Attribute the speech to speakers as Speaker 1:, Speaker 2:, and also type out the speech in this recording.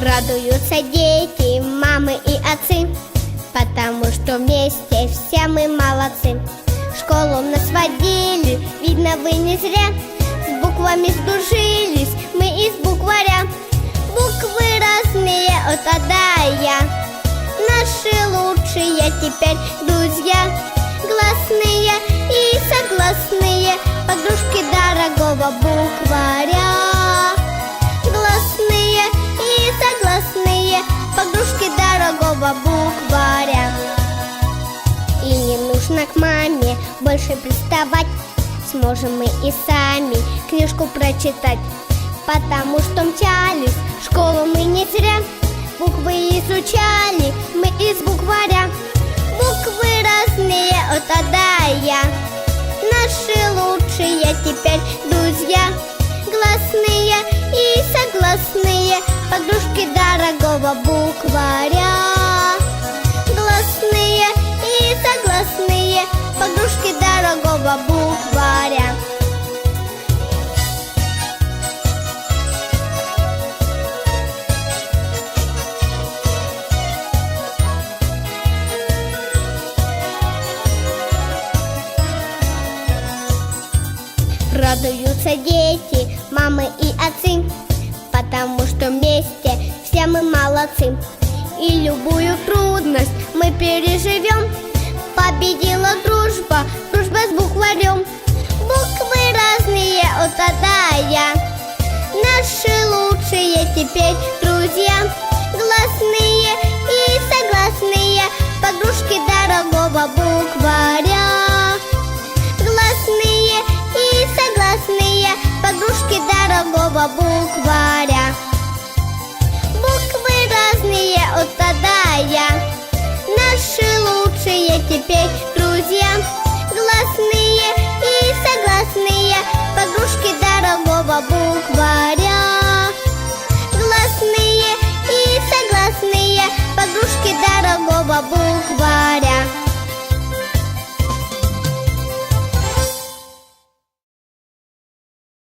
Speaker 1: Радуются дети, мамы и отцы, потому что вместе все мы молодцы. В школу нас водили, видно, вы не зря. С буквами сдружились мы из букваря. Буквы разные от А до Я, наши лучшие теперь друзья. Гласные и согласные, подружки дорогого букваря. Гласные и согласные, подружки дорогого букваря. И не нужно к маме больше приставать, сможем мы и сами книжку прочитать. Потому что мчались в школу мы не зря, буквы изучали мы из букваря. Буквы разные от А до Я, наши лучшие теперь друзья. Гласные и согласные, подружки дорогого букваря. Гласные и согласные, подружки дорогого букваря. Радуются дети, мамы и отцы, потому что вместе все мы молодцы. И любую трудность мы переживем. Победила дружба, дружба с букварем. Буквы разные от А до Я, наши лучшие теперь друзья. Гласные и согласные, подружки дорогого букваря. Гласные и согласные, подружки дорогого букваря. Буквы разные от А до Я, наши лучшие теперь друзья. Гласные и согласные, подружки дорогого букваря. Гласные и согласные, подружки дорогого букваря.